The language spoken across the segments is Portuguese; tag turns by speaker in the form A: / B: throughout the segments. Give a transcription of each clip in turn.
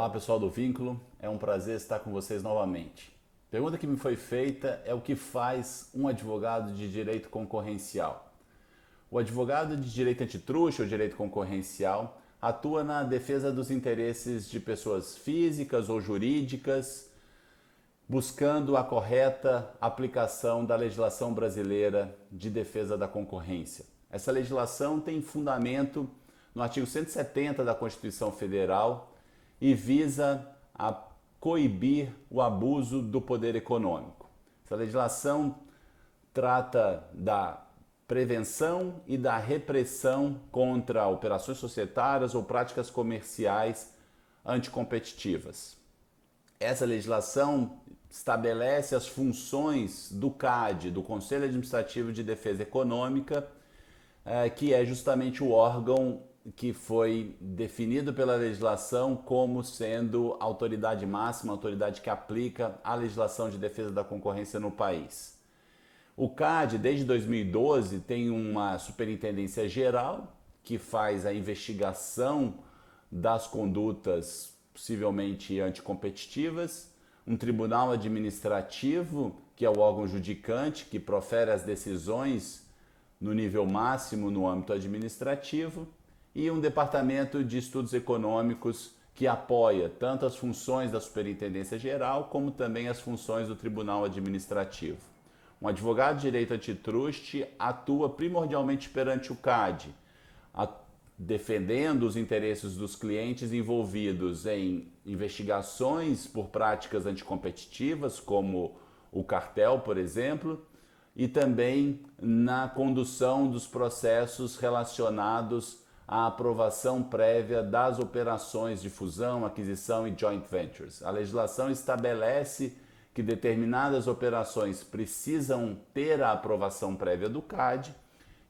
A: Olá pessoal do Vínculo, é um prazer estar com vocês novamente. A pergunta que me foi feita é o que faz um advogado de direito concorrencial. O advogado de direito antitruste ou direito concorrencial atua na defesa dos interesses de pessoas físicas ou jurídicas, buscando a correta aplicação da legislação brasileira de defesa da concorrência. Essa legislação tem fundamento no artigo 170 da Constituição Federal e visa a coibir o abuso do poder econômico. Essa legislação trata da prevenção e da repressão contra operações societárias ou práticas comerciais anticompetitivas. Essa legislação estabelece as funções do CAD, do Conselho Administrativo de Defesa Econômica, que é justamente o órgão que foi definido pela legislação como sendo a autoridade máxima, a autoridade que aplica a legislação de defesa da concorrência no país. O CAD, desde 2012, tem uma superintendência geral que faz a investigação das condutas possivelmente anticompetitivas, um tribunal administrativo, que é o órgão judicante, que profere as decisões no nível máximo no âmbito administrativo, e um departamento de estudos econômicos que apoia tanto as funções da Superintendência Geral como também as funções do Tribunal Administrativo. Um advogado de direito antitruste atua primordialmente perante o CAD, defendendo os interesses dos clientes envolvidos em investigações por práticas anticompetitivas, como o cartel, por exemplo, e também na condução dos processos relacionados à aprovação prévia das operações de fusão, aquisição e joint ventures. A legislação estabelece que determinadas operações precisam ter a aprovação prévia do CAD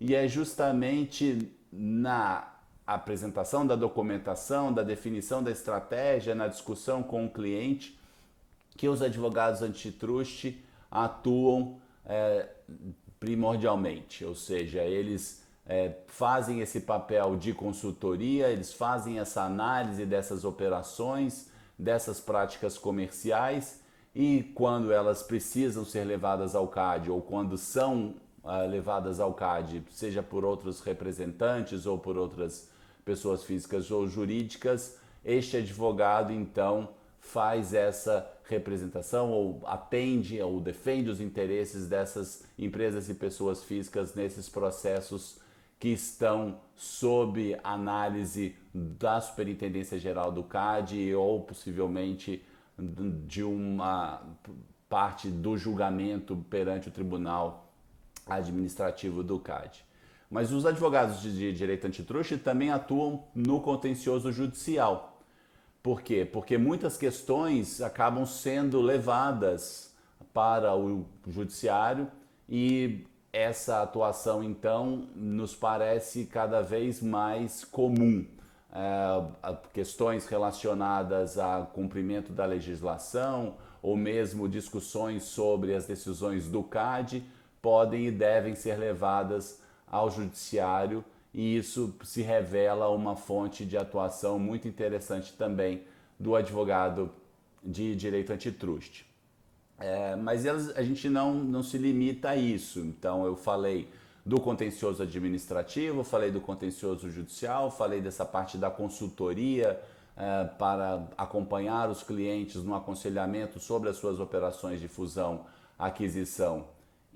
A: e é justamente na apresentação da documentação, da definição da estratégia, na discussão com o cliente, que os advogados antitruste atuam primordialmente, ou seja, eles fazem esse papel de consultoria, eles fazem essa análise dessas operações, dessas práticas comerciais e quando elas precisam ser levadas ao CAD ou quando são levadas ao CAD, seja por outros representantes ou por outras pessoas físicas ou jurídicas, este advogado então faz essa representação ou atende ou defende os interesses dessas empresas e pessoas físicas nesses processos que estão sob análise da Superintendência Geral do CAD ou possivelmente de uma parte do julgamento perante o Tribunal Administrativo do CAD. Mas os advogados de direito antitruste também atuam no contencioso judicial. Por quê? Porque muitas questões acabam sendo levadas para o judiciário e essa atuação, então, nos parece cada vez mais comum. Questões relacionadas ao cumprimento da legislação ou mesmo discussões sobre as decisões do CAD podem e devem ser levadas ao judiciário e isso se revela uma fonte de atuação muito interessante também do advogado de direito antitruste. Mas a gente não se limita a isso. Então eu falei do contencioso administrativo, falei do contencioso judicial, falei dessa parte da consultoria para acompanhar os clientes no aconselhamento sobre as suas operações de fusão, aquisição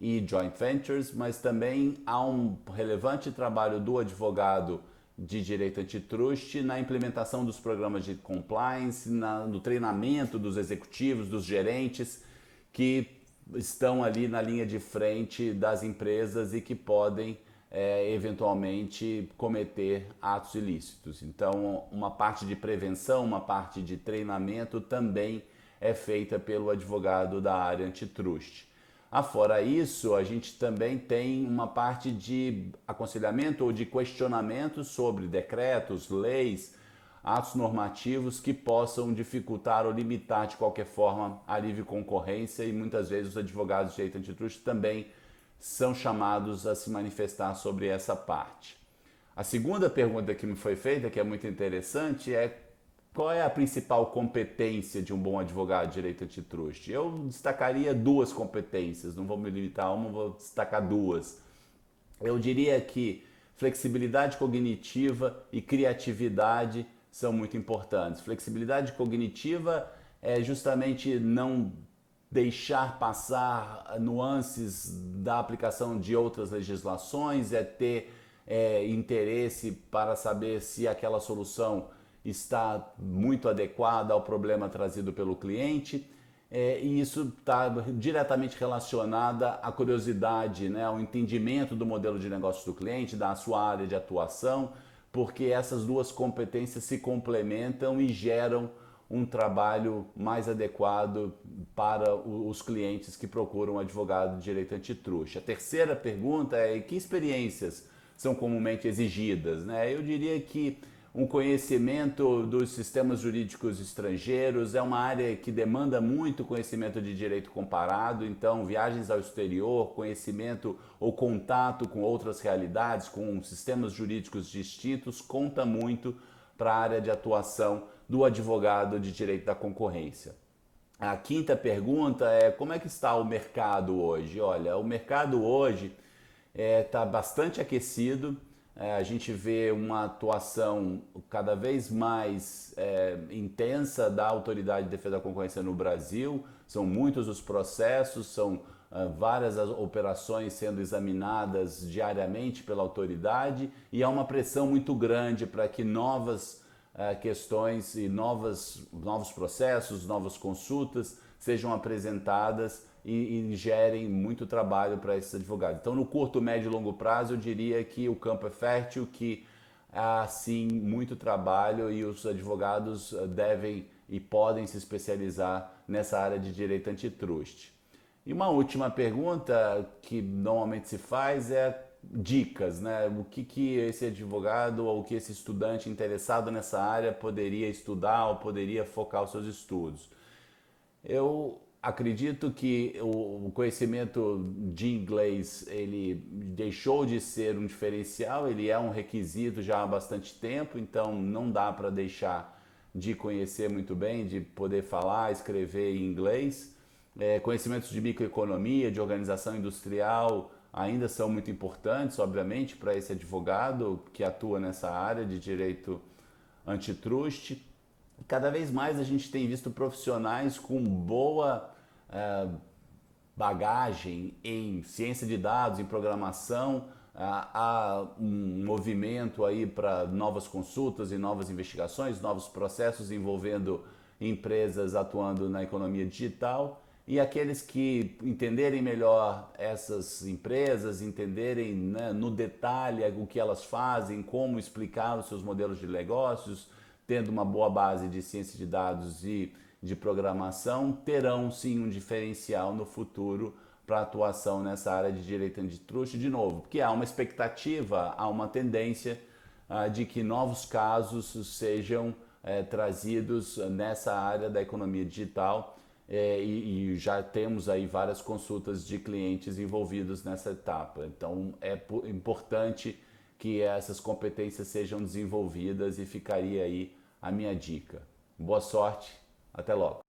A: e joint ventures, mas também há um relevante trabalho do advogado de direito antitruste na implementação dos programas de compliance, no treinamento dos executivos, dos gerentes que estão ali na linha de frente das empresas e que podem eventualmente cometer atos ilícitos. Então, uma parte de prevenção, uma parte de treinamento também é feita pelo advogado da área antitruste. Afora isso, a gente também tem uma parte de aconselhamento ou de questionamento sobre decretos, leis, atos normativos que possam dificultar ou limitar de qualquer forma a livre concorrência e muitas vezes os advogados de direito antitruste também são chamados a se manifestar sobre essa parte. A segunda pergunta que me foi feita, que é muito interessante, é qual é a principal competência de um bom advogado de direito antitrust? Eu destacaria duas competências, não vou me limitar a uma, vou destacar duas. Eu diria que flexibilidade cognitiva e criatividade são muito importantes. Flexibilidade cognitiva é justamente não deixar passar nuances da aplicação de outras legislações, é ter interesse para saber se aquela solução está muito adequada ao problema trazido pelo cliente. E isso está diretamente relacionada à curiosidade, né, ao entendimento do modelo de negócio do cliente, da sua área de atuação, porque essas duas competências se complementam e geram um trabalho mais adequado para os clientes que procuram um advogado de direito antitruste. A terceira pergunta é: que experiências são comumente exigidas, né? Eu diria que um conhecimento dos sistemas jurídicos estrangeiros é uma área que demanda muito conhecimento de direito comparado, então viagens ao exterior, conhecimento ou contato com outras realidades, com sistemas jurídicos distintos, conta muito para a área de atuação do advogado de direito da concorrência. A quinta pergunta é: como é que está o mercado hoje? Olha, o mercado hoje está bastante aquecido. A gente vê uma atuação cada vez mais intensa da Autoridade de Defesa da Concorrência no Brasil. São muitos os processos, são várias as operações sendo examinadas diariamente pela autoridade e há uma pressão muito grande para que novas questões e novos processos, novas consultas sejam apresentadas e gerem muito trabalho para esses advogados. Então, no curto, médio e longo prazo, eu diria que o campo é fértil, que há sim muito trabalho e os advogados devem e podem se especializar nessa área de direito antitruste. E uma última pergunta que normalmente se faz é dicas, né? O que esse advogado ou o que esse estudante interessado nessa área poderia estudar ou poderia focar os seus estudos. Eu acredito que o conhecimento de inglês ele deixou de ser um diferencial, ele é um requisito já há bastante tempo, então não dá para deixar de conhecer muito bem, de poder falar, escrever em inglês. Conhecimentos de microeconomia, de organização industrial ainda são muito importantes, obviamente, para esse advogado que atua nessa área de direito antitruste. Cada vez mais a gente tem visto profissionais com boa bagagem em ciência de dados, em programação. Há um movimento aí para novas consultas e novas investigações, novos processos envolvendo empresas atuando na economia digital. E aqueles que entenderem melhor essas empresas, entenderem, né, no detalhe o que elas fazem, como explicar os seus modelos de negócios, tendo uma boa base de ciência de dados e de programação, terão sim um diferencial no futuro para atuação nessa área de direito antitruste, de novo, porque há uma expectativa, há uma tendência de que novos casos sejam trazidos nessa área da economia digital. E já temos aí várias consultas de clientes envolvidos nessa etapa. Então é importante que essas competências sejam desenvolvidas e ficaria aí a minha dica. Boa sorte, até logo.